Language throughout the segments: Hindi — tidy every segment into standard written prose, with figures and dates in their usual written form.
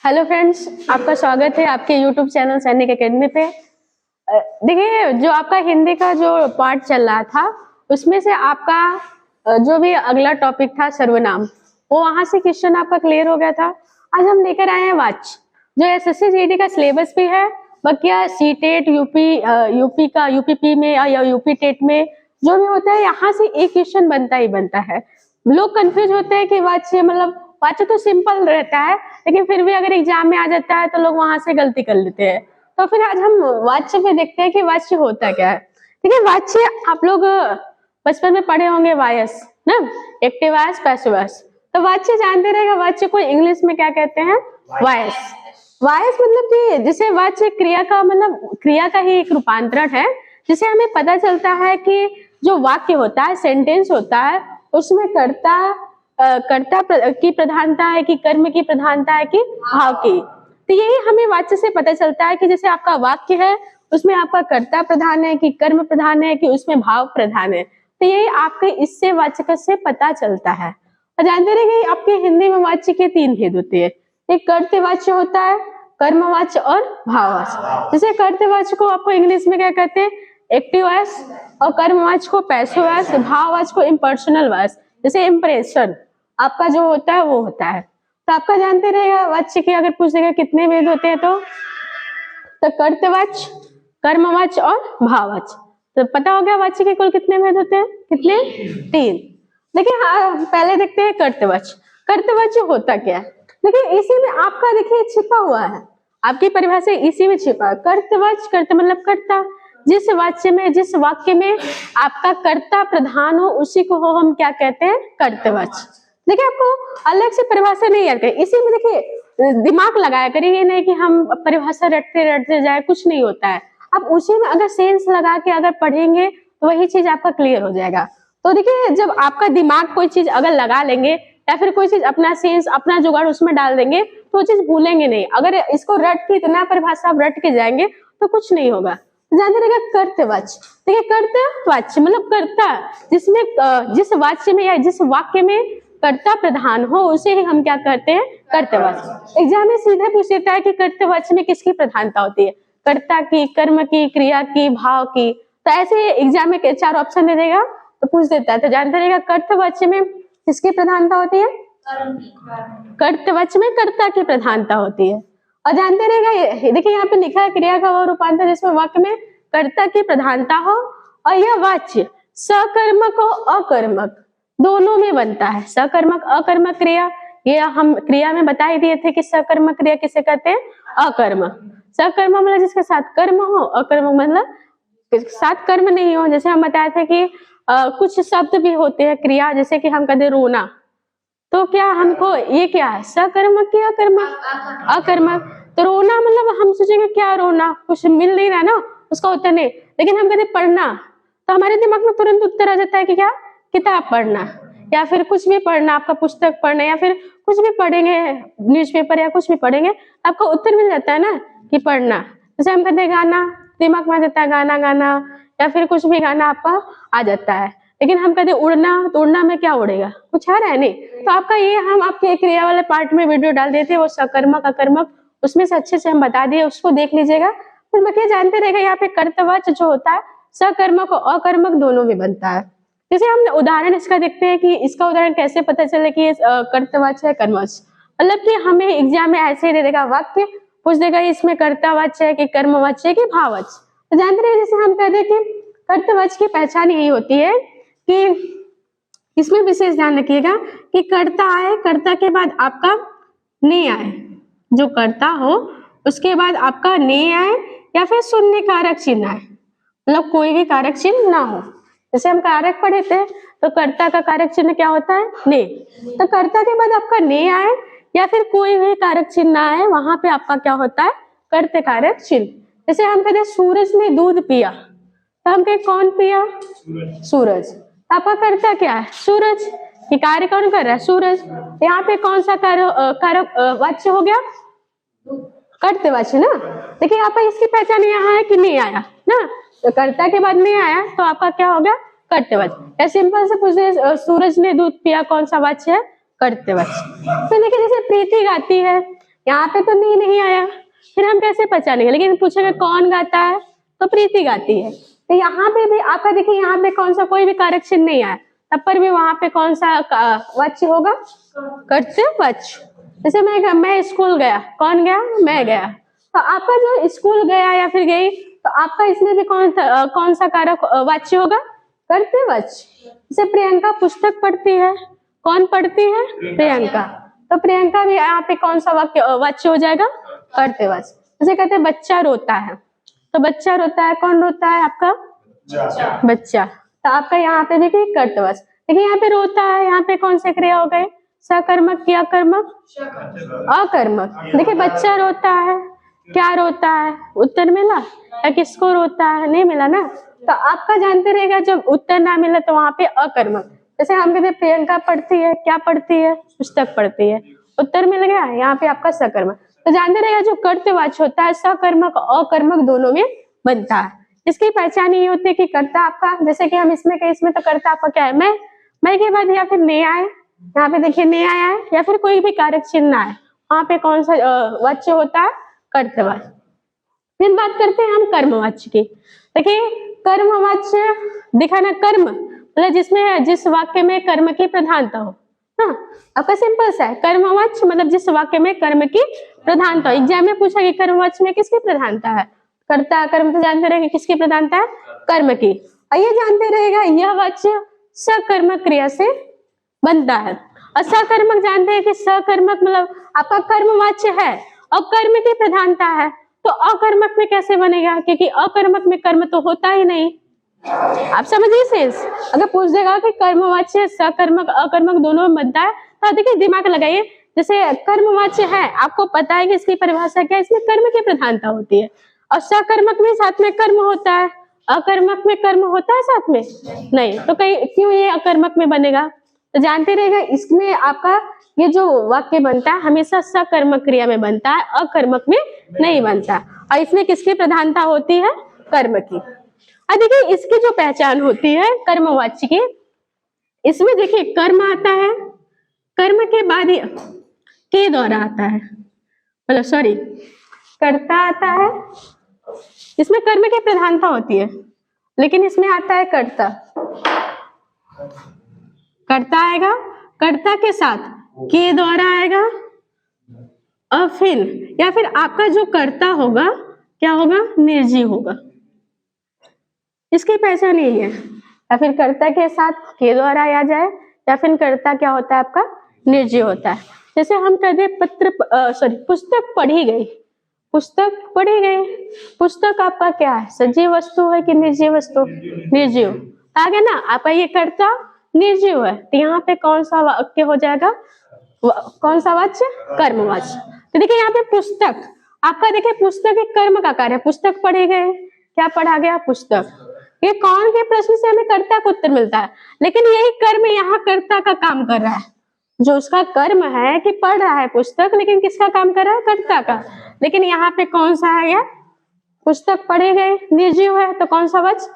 हेलो फ्रेंड्स, आपका स्वागत है आपके यूट्यूब चैनल सैनिक एकेडमी पे। देखिए, जो आपका हिंदी का जो पार्ट चल रहा था उसमें से आपका जो भी अगला टॉपिक था सर्वनाम, वो वहां से क्वेश्चन आपका क्लियर हो गया था। आज हम लेकर आए हैं वाच, जो एसएससी जीडी का सिलेबस भी है, बकिया सीटेट यूपी का यूपीपी में या यूपी टेट में जो भी होता है, यहाँ से एक क्वेश्चन बनता ही बनता है। लोग कंफ्यूज होते हैं कि वाच्य मतलब वाच्य तो सिंपल रहता है, लेकिन फिर भी अगर एग्जाम में आ जाता है तो लोग वहां से गलती कर लेते हैं। तो फिर आज हम वाच्य पे देखते हैं कि वाच्य होता क्या है। ठीक है, वाच्य आप लोग बचपन में पढ़े होंगे, वायस ना, एक्टिव वायस, पैसिव वायस। तो वाच्य जानते रहेगा, वाच्य को इंग्लिश में क्या कहते हैं? वायस। वायस मतलब कि जिसे वाच्य क्रिया का मतलब क्रिया का ही एक रूपांतरण है, जिसे हमें पता चलता है कि जो वाक्य होता है, सेंटेंस होता है, उसमें कर्ता की प्रधानता है कि कर्म की प्रधानता है कि भाव की। तो यही हमें वाच्य से पता चलता है कि जैसे आपका वाक्य है उसमें आपका कर्ता प्रधान है कि कर्म प्रधान है कि उसमें भाव प्रधान है। तो यही आपके इससे वाच्य से पता चलता है। और जानते रहे कि आपके हिंदी में वाच्य के 3 भेद होते हैं। एक कर्तवाच्य होता है, कर्मवाच्य और भाववाच्य। जैसे कर्तवाच्य को आपको इंग्लिश में क्या कहते हैं? एक्टिव वॉइस, और कर्मवाच्य को पैसिव वॉइस, भाववाच्य को इम्पर्सनल वॉइस। जैसे इम्प्रेशन आपका जो होता है वो होता है। तो आपका जानते रहेगा वाच्य के अगर पूछेगा कितने भेद होते हैं तो कर्तवाच्य, कर्मवाच्य और भाववाच्य। तो पता हो गया वाच्य के कुल कितने भेद होते हैं? कितने? 3। देखिए, हाँ, पहले देखते हैं कर्तवाच्य। कर्तवाच्य होता क्या है? देखिए, इसी में आपका देखिए छिपा हुआ है, आपकी परिभाषा इसी में छिपा है। कर्तवाच्य, कर्ता मतलब कर्ता, जिस वाच्य में जिस वाक्य में आपका कर्ता प्रधान हो उसी को हो हम क्या कहते हैं? कर्तवाच्य। देखिए, आपको अलग से परिभाषा नहीं याद करें, इसी में देखिए दिमाग लगाया करिए, ये नहीं कि हम परिभाषा रटते रटते जाए, कुछ नहीं होता है। आप उसी में अगर सेंस लगा के अगर पढ़ेंगे तो वही चीज आपका क्लियर हो जाएगा। तो देखिए, जब आपका दिमाग कोई चीज अगर लगा लेंगे या फिर कोई चीज अपना सेंस अपना जुगाड़ उसमें डाल देंगे तो वो चीज भूलेंगे नहीं। अगर इसको रट के इतना परिभाषा आप रट के जाएंगे तो कुछ नहीं होगा। जानते रहेगा कर्तवाच्य। देखिए, कर्तवाच्य मतलब कर्ता, जिसमें जिस वाच्य में या जिस वाक्य में कर्ता प्रधान हो उसे ही हम क्या करते हैं? कर्तवाच्य। एग्जाम में सीधे पूछ देता है कि कर्तवाच्य में किसकी प्रधानता होती है? कर्ता की, कर्म की, क्रिया की, भाव की। तो ऐसे एग्जाम में 4 ऑप्शन दे देगा तो पूछ देता है। तो जानते रहेगा कर्तवाच्य में किसकी प्रधानता होती है? कर्तवाच्य में कर्ता की प्रधानता होती है। और जानते रहेगा, देखिए यहाँ पे लिखा है क्रिया का वो रूपांतर जिसमें वाक्य में कर्ता की प्रधानता हो, और यह वाच्य सकर्मक और अकर्मक दोनों में बनता है। सकर्मक अकर्मक क्रिया, ये हम क्रिया में बता ही दिए थे कि सकर्मक क्रिया किसे कहते हैं? अकर्मक। सकर्मक मतलब जिसके साथ कर्म हो, अकर्मक मतलब साथ कर्म नहीं हो। जैसे हम बताए थे कि कुछ शब्द भी होते हैं क्रिया, जैसे कि हम कहते रोना, तो क्या हमको ये क्या है? सकर्मक की अकर्मक? अकर्मक। तो रोना मतलब हम सोचेंगे क्या रोना, कुछ मिल नहीं रहा ना, उसका उत्तर नहीं। लेकिन हम कहते पढ़ना, तो हमारे दिमाग में तुरंत उत्तर आ जाता है कि क्या? किताब पढ़ना, या फिर कुछ भी पढ़ना, आपका पुस्तक पढ़ना, या फिर कुछ भी पढ़ेंगे, न्यूज़पेपर या कुछ भी पढ़ेंगे, आपका उत्तर मिल जाता है ना कि पढ़ना। जैसे हम कहते हैं गाना, दिमाग में आ जाता है गाना गाना, या फिर कुछ भी गाना आपका आ जाता है। लेकिन हम कहते उड़ना, तो उड़ना में क्या उड़ेगा? कुछ आ रहा है नहीं। तो आपका ये हम आपके क्रिया वाले पार्ट में वीडियो डाल देते हैं, वो सकर्मक अकर्मक, उसमें से अच्छे से हम बता दिए, उसको देख लीजिएगा। फिर बाकी जानते रहेगा यहाँ पे कर्तवाच्य जो होता है सकर्मक और अकर्मक दोनों में बनता है। जैसे हम उदाहरण इसका देखते हैं कि इसका उदाहरण कैसे पता चले कि कर्तवाच्य है कर्मवाच्य। मतलब कि हमें एग्जाम में ऐसे ही दे देगा, वाक्य पूछ देगा इसमें कर्तावाच्य है कि कर्मवाच्य है कि भाववाच्य। तो जानते रहे, जैसे हम कहते हैं कि कर्तवाच्य की पहचान यही होती है कि इसमें विशेष ध्यान रखिएगा कि कर्ता आए, कर्ता के बाद आपका ने आए, जो कर्ता हो उसके बाद आपका ने आए, या फिर शून्य कारक चिन्ह आए, मतलब कोई भी कारक चिन्ह ना हो। जैसे हम कारक पढ़े थे तो कर्ता का कारक चिन्ह क्या होता है? ने। तो कर्ता के बाद आपका ने आए या फिर कोई भी कारक चिन्ह ना आए, वहां पे आपका क्या होता है? कर्ता कारक चिन्ह। जैसे हम कहते हैं सूरज ने दूध पिया, तो हम कहे कौन पिया? सूरज। आपका कर्ता क्या है? सूरज। ये कार्य कौन कर रहा है? सूरज। यहाँ पे कौन सा कारक वाच्य हो गया? कर्तवाच्य ना। देखिए यहाँ पर इसकी पहचान यहाँ है कि नहीं आया ना, तो कर्ता के बाद नहीं आया तो आपका क्या हो गया? कर्तवाच्य। या सिंपल से पूछे सूरज ने दूध पिया, कौन सा वाच्य है? कर्तव्य। तो देखिए जैसे प्रीति गाती है, यहाँ पे तो नहीं आया, फिर हम कैसे पहचानेंगे, लेकिन पूछेगा कौन गाता है तो प्रीति गाती है। तो यहाँ पे भी आपका देखिए यहाँ पे कौन सा कोई भी कारक चिन्ह नहीं आया, तब पर भी वहां पे कौन सा वाच्य होगा, कर्तव्य। जैसे मैं स्कूल गया, कौन गया, मैं गया। तो आपका जो स्कूल गया या फिर गई, तो आपका इसमें भी कौन सा कारक वाच्य होगा, कर्तव्य। जैसे प्रियंका पुस्तक पढ़ती है, कौन पढ़ती है, प्रियंका। तो प्रियंका भी यहाँ पे कौन सा वाच्य हो जाएगा, कर्तव्य। जैसे कहते हैं बच्चा रोता है, तो बच्चा रोता है, कौन रोता है, आपका बच्चा। तो आपका यहाँ पे देखिए कर्तव्य। देखिए यहाँ पे रोता है, यहाँ पे कौन से क्रिया हो गए, सकर्मक या कर्मक, अकर्मक। देखिए बच्चा रोता है, क्या रोता है, उत्तर मिला, या किसको रोता है, नहीं मिला ना। तो आपका जानते रहेगा जब उत्तर ना मिला तो वहां पे अकर्मक। जैसे हम कहते प्रियंका पढ़ती है, क्या पढ़ती है, पुस्तक पढ़ती है, उत्तर मिल गया, यहाँ पे आपका सकर्मक। तो जानते रहेगा जो कर्तवाच्य होता है सकर्मक अकर्मक दोनों में बनता है। इसकी पहचान ये होती है कि कर्ता आपका, जैसे कि हम इसमें तो कर्ता आपका क्या है, मैं के बाद या फिर ने आए, यहाँ पे देखिए ने आया है, या फिर कोई भी कारक चिन्ह आए, वहां पे कौन सा वाच्य होता है, कर्तव्य। फिर बात करते हैं हम कर्मवाच्य की। देखिए कर्मवाच्य दिखाना, कर्म मतलब जिसमें जिस वाक्य में कर्म की प्रधानता हो। हाँ, आपका सिंपल सा है, कर्मवाच्य मतलब जिस वाक्य में कर्म की प्रधानता हो। एग्जाम में पूछा कि कर्मवाच्य में किसकी प्रधानता है, कर्ता कर्म, तो जानते रहेगा किसकी प्रधानता है, कर्म की। और ये जानते रहेगा यह वाच्य सकर्मक क्रिया से बनता है। और सकर्मक जानते हैं कि सकर्मक मतलब आपका कर्मवाच्य है और कर्म की प्रधानता है, तो अकर्मक में कैसे बनेगा, क्योंकि अकर्मक में कर्म तो होता ही नहीं। आप समझिए सेंस। अगर पूछ देगा कि कर्मवाच्य सकर्मक अकर्मक दोनों में बनता है, तो देखिए दिमाग लगाइए। जैसे कर्मवाच्य है, आपको पता है कि इसकी परिभाषा क्या है, इसमें कर्म की प्रधानता होती है, और सकर्मक में साथ में कर्म होता है, अकर्मक में कर्म होता है साथ में नहीं, तो कहीं क्यों ये अकर्मक में बनेगा। तो जानते रहेगा इसमें आपका ये जो वाक्य बनता है हमेशा सकर्मक क्रिया में बनता है, अकर्मक में नहीं बनता। और इसमें किसकी प्रधानता होती है, कर्म की। और देखिए इसकी जो पहचान होती है कर्मवाच्य की, इसमें देखिए कर्म आता है, कर्म के बाद के द्वारा आता है, मतलब सॉरी कर्ता आता है, इसमें कर्म की प्रधानता होती है, लेकिन इसमें आता है कर्ता। कर्ता आएगा, कर्ता के साथ के द्वारा आएगा, और फिर या फिर आपका जो कर्ता होगा क्या होगा, निर्जीव होगा। इसकी पहचान यही है, या फिर कर्ता के साथ के द्वारा आ जाए, या फिर कर्ता क्या होता है आपका, निर्जीव होता है। जैसे हम कहते पुस्तक पढ़ी गई, पुस्तक पढ़ी गई, पुस्तक आपका क्या है, सजीव वस्तु है कि निर्जीव वस्तु, निर्जीव। आगे ना आपका ये कर्ता निर्जीव है, तो यहाँ पे कौन सा वाक्य हो जाएगा, कौन सा वाच्य, कर्मवाच्य। तो देखिए यहाँ पे पुस्तक आपका, देखिए पुस्तक एक कर्म का कार्य है, पुस्तक पढ़ी गई, क्या पढ़ा गया, पुस्तक। ये कौन के प्रश्न से हमें कर्ता का उत्तर मिलता है, लेकिन यही कर्म यहाँ कर्ता का काम कर रहा है, जो उसका कर्म है कि पढ़ रहा है पुस्तक, लेकिन किसका काम कर रहा है, कर्ता का। लेकिन यहाँ पे कौन सा है, गया पुस्तक पढ़ी गई, निर्जीव है, तो कौन सा वाच्य,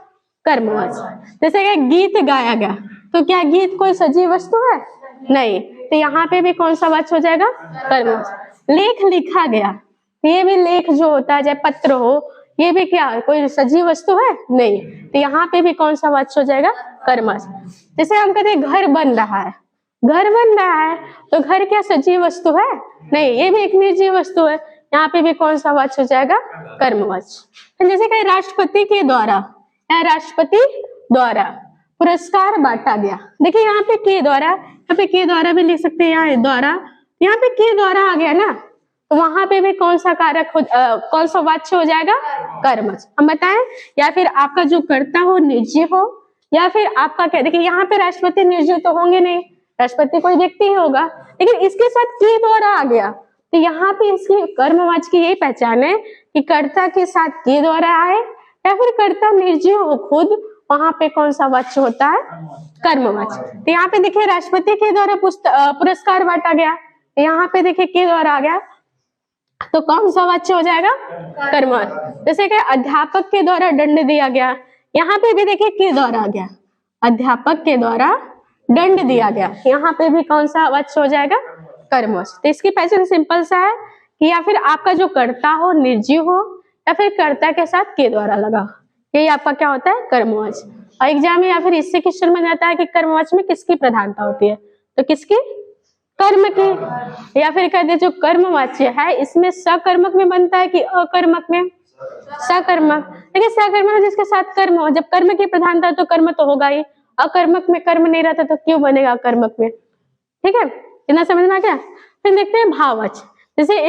कर्मवाच्य। जैसे कि गीत गाया गया, तो क्या गीत कोई सजीव वस्तु है, नहीं, तो यहाँ पे भी कौन सा वाच्य हो जाएगा, कर्मवाच्य। लेख लिखा गया, ये भी लेख जो होता है चाहे पत्र हो, ये भी क्या कोई सजीव वस्तु है, नहीं, तो यहाँ पे भी कौन सा वाच्य हो जाएगा, कर्मवाच्य। जैसे हम कहते हैं घर बन रहा है, घर बन रहा है, तो घर क्या सजीव वस्तु है, नहीं, ये भी एक निर्जीव वस्तु है, यहाँ पे भी कौन सा वाच्य हो जाएगा, कर्मवाच्य। जैसे कि राष्ट्रपति के द्वारा, राष्ट्रपति द्वारा पुरस्कार बांटा गया, देखिए यहाँ पे के द्वारा, यहाँ पे के द्वारा भी लिख सकते हैं, यहाँ द्वारा, यहाँ पे के द्वारा आ गया ना, तो वहां पे भी कौन सा कारक कौन सा वाच्य हो जाएगा, कर्मवाच्य। हम बताएं, या फिर आपका जो कर्ता हो निर्जीव हो, या फिर आपका क्या, देखिए यहाँ पे राष्ट्रपति निर्जीव तो होंगे नहीं, राष्ट्रपति कोई व्यक्ति ही होगा, लेकिन इसके साथ के द्वारा आ गया, तो यहाँ पे इसकी कर्मवाच्य की यही पहचान है कि कर्ता के साथ के द्वारा आए, या फिर कर्ता निर्जीव हो खुद, वहां पे कौन सा वाच्य होता है, कर्मवाच्य। तो यहाँ पे देखिए राष्ट्रपति के द्वारा पुरस्कार बांटा गया, तो यहाँ पे देखिए के द्वारा आ गया, तो कौन सा वाच्य हो जाएगा, कर्मवाच्य। जैसे कि अध्यापक के द्वारा दंड दिया गया, यहाँ पे भी देखिए के द्वारा आ गया, अध्यापक के द्वारा दंड दिया गया, यहाँ पे भी कौन सा वाच्य हो जाएगा, कर्मवाच्य। तो इसकी पहचान सिंपल सा है कि या फिर आपका जो कर्ता हो निर्जीव हो या फिर कर्ता के साथ के द्वारा लगा हो, यही आपका क्या होता है, कर्मवाच्य। और एग्जाम में या फिर इससे क्वेश्चन बन जाता है कि कर्मवाच्य में किसकी प्रधानता होती है, तो किसकी, कर्म की। या फिर कहते जो कर्मवाच्य है इसमें सकर्मक में बनता है कि अकर्मक में, सकर्मक। देखिए सकर्मक जिसके साथ कर्म हो, जब कर्म की प्रधानता तो कर्म तो होगा ही, अकर्मक में कर्म नहीं रहता तो क्यों बनेगा अकर्मक में, ठीक है, इतना समझ में आ गया। फिर देखते हैं भाववाच्य, जैसे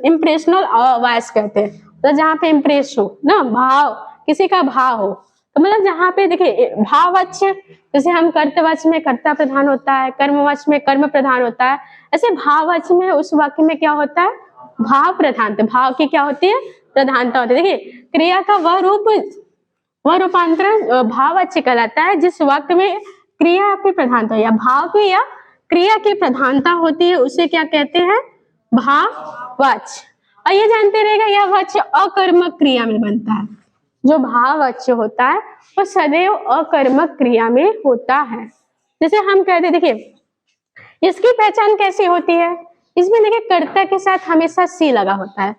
इम्प्रेशनल वॉइस कहते हैं, तो जहाँ पे इम्प्रेस हो ना, भाव किसी का भाव हो, तो मतलब जहाँ पे देखिए भाववाच्य, जैसे हम कर्तवाच्य में कर्ता प्रधान होता है, कर्मवाच्य में कर्म प्रधान होता है, ऐसे भाववाच्य में उस वाक्य में क्या होता है, भाव प्रधानता, भाव की क्या होती है, प्रधानता होती है। देखिए क्रिया का वह रूपांतरण भाववाच्य कहलाता है जिस वाक्य में क्रिया की प्रधानता या भाव की या क्रिया की प्रधानता होती है, उसे क्या कहते हैं, भाववाच्य। और ये जानते रहेगा यह वाच्य अकर्मक क्रिया में बनता है, जो भाववाच्य होता है वो सदैव अकर्मक क्रिया में होता है। जैसे हम कहते देखिए इसकी पहचान कैसी होती है, इसमें देखिए कर्ता के साथ हमेशा सी लगा होता है,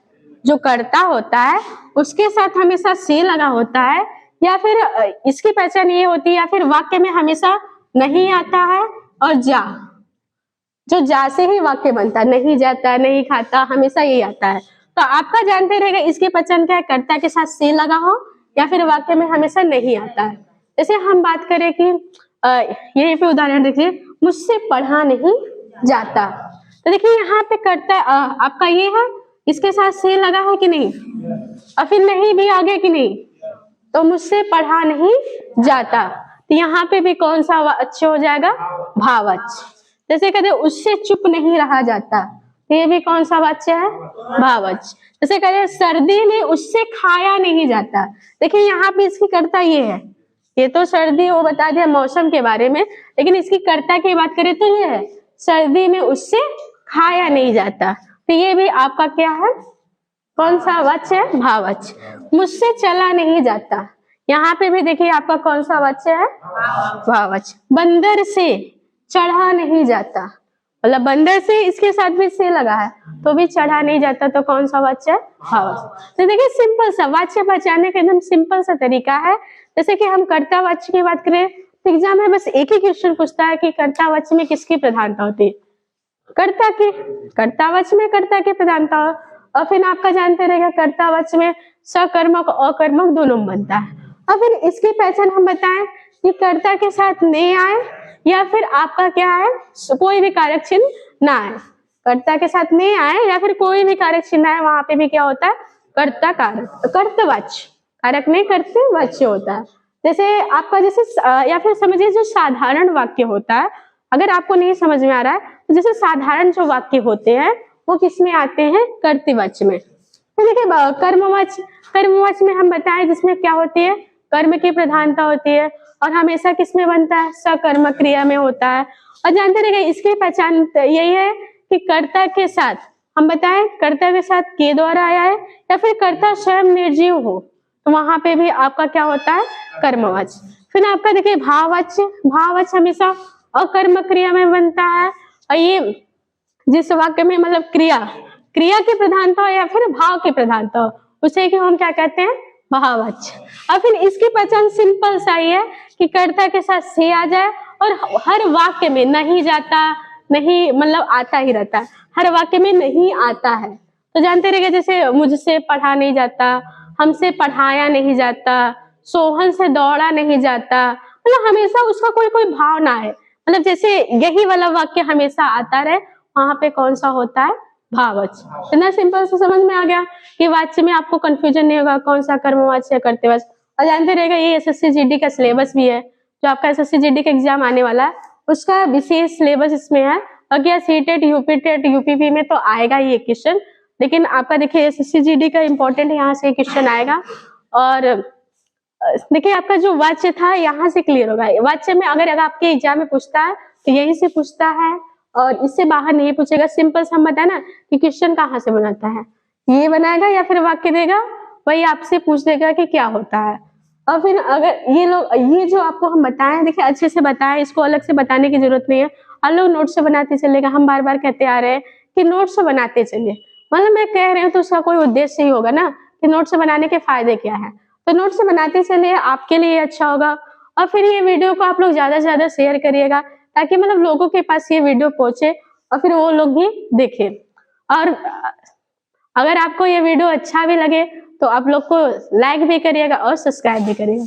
जो कर्ता होता है उसके साथ हमेशा सी लगा होता है, या फिर इसकी पहचान ये होती है, या फिर वाक्य में हमेशा नहीं आता है और जा, जो जा से ही वाक्य बनता है, नहीं जाता नहीं खाता हमेशा यही आता है। तो आपका जानते रहेगा इसकी पहचान क्या है, कर्ता के साथ से लगा हो या फिर वाक्य में हमेशा नहीं आता है। जैसे हम बात करें कि यही पे उदाहरण देखिए, मुझसे पढ़ा नहीं जाता, तो देखिए यहाँ पे कर्ता आपका ये है, इसके साथ से लगा है कि नहीं, और फिर नहीं भी आगे कि नहीं, तो मुझसे पढ़ा नहीं जाता, तो यहाँ पे भी कौन सा वाच्य हो जाएगा, भाववाच्य। जैसे कहते उससे चुप नहीं रहा जाता, तो ये भी कौन सा वाच्य है, भाववाच्य। जैसे कहते सर्दी में उससे खाया नहीं जाता, देखिए यहाँ पे इसकी कर्ता ये है, ये तो सर्दी वो बता दिया मौसम के बारे में, लेकिन इसकी कर्ता की बात करें तो ये है, सर्दी में उससे खाया नहीं जाता, तो ये भी आपका क्या है, कौन सा वाच्य है, भाववाच्य। मुझसे चला नहीं जाता, यहाँ पे भी देखिए आपका कौन सा वाच्य है, भाववाच्य। बंदर से चढ़ा नहीं जाता, मतलब बंदर से इसके साथ भी से लगा है तो भी चढ़ा नहीं जाता, तो कौन सा वाच्य है, भाववाच्य। तो देखिए सिंपल सा वाच्य पहचानने का एकदम सिंपल सा तरीका है। जैसे कि हम कर्ता वाच्य की बात करें तो एग्जाम में बस एक ही क्वेश्चन पूछता है कि कर्ता वाच्य में किसकी प्रधानता होती है, कर्ता की, कर्तावाच्य में कर्ता की प्रधानता हो। और फिर आपका जानते रहेगा कर्तावाच्य में सकर्मक अकर्मक दोनों बनता है। और फिर इसकी पहचान हम बताएं कि कर्ता के साथ ने आए या फिर आपका क्या है, कोई भी कारक चिन्ह ना आए, कर्ता के साथ ने आए या फिर कोई भी कारक चिन्ह आए, वहां पे भी क्या होता है, कर्ता कारक, कर्तवाच्य, कारक नहीं कर्तवाच्य होता है। जैसे आपका जैसे या फिर समझिए जो साधारण वाक्य होता है, अगर आपको नहीं समझ में आ रहा है तो जैसे साधारण जो वाक्य होते हैं वो किसमें आते हैं, कर्तवाच्य में। तो देखिए कर्मवाच्य, कर्मवाच्य में हम बताएं जिसमें क्या होती है, कर्म की प्रधानता होती है और हमेशा किसमें बनता है, सकर्मक क्रिया में होता है। और जानते रहिए इसकी पहचान यही है कि कर्ता के साथ हम बताएं, कर्ता के साथ के द्वारा आया है या फिर कर्ता स्वयं निर्जीव हो, तो वहां पे भी आपका क्या होता है, कर्मवाच्य। फिर आपका देखिए भाववाच्य, भाववाच्य हमेशा अकर्मक क्रिया में बनता है, और ये जिस वाक्य में मतलब क्रिया की प्रधानता हो या फिर भाव की प्रधानता हो, उसे कि हम क्या कहते हैं, भाववाच्य। और फिर इसकी पहचान सिंपल सा ही है कि कर्ता के साथ से आ जाए और हर वाक्य में नहीं जाता, नहीं मतलब आता ही रहता है, हर वाक्य में नहीं आता है। तो जानते रहिए जैसे मुझसे पढ़ा नहीं जाता, हमसे पढ़ाया नहीं जाता, सोहन से दौड़ा नहीं जाता, मतलब हमेशा उसका कोई कोई भाव ना है, मतलब जैसे यही वाला वाक्य हमेशा आता रहे, वहां पे कौन सा होता है, भाववाच्य। इतना सिंपल से समझ में आ गया कि वाच्य में आपको कंफ्यूजन नहीं होगा कौन सा कर्मवाच्य है कर्तवाच्य। और जानते रहेगा ये एसएससी जीडी का सिलेबस भी है, जो आपका एसएससी जीडी का एग्जाम आने वाला है उसका विशेष सिलेबस इसमें है। और क्या सीटेट यूपीटेट यूपीपी में तो आएगा ये क्वेश्चन, लेकिन आपका देखिए एसएससी जीडी का इंपॉर्टेंट यहाँ से क्वेश्चन आएगा। और देखिए आपका जो वाच्य था यहाँ से क्लियर होगा, वाच्य में अगर आपके एग्जाम में पूछता है तो यही से पूछता है और इससे बाहर नहीं पूछेगा। सिंपल सा हम बताए ना कि क्वेश्चन कहाँ से बनाता है, ये बनाएगा या फिर वाक्य देगा, वही आपसे पूछ देगा कि क्या होता है। और फिर अगर ये जो आपको हम बताएं, देखिए अच्छे से बताएं, इसको अलग से बताने की जरूरत नहीं है। हम लोग नोट से बनाते चलेगा, हम बार बार कहते आ रहे हैं कि नोट से बनाते चलिए, मतलब मैं कह रही हूँ तो उसका कोई उद्देश्य ही होगा ना कि नोट से बनाने के फायदे क्या है। तो नोट से बनाते चलिए, आपके लिए अच्छा होगा। और फिर ये वीडियो को आप लोग ज्यादा से ज्यादा शेयर करिएगा, ताकि मतलब लोगों के पास ये वीडियो पहुंचे और फिर वो लोग भी देखें। और अगर आपको ये वीडियो अच्छा भी लगे तो आप लोग को लाइक भी करिएगा और सब्सक्राइब भी करिएगा।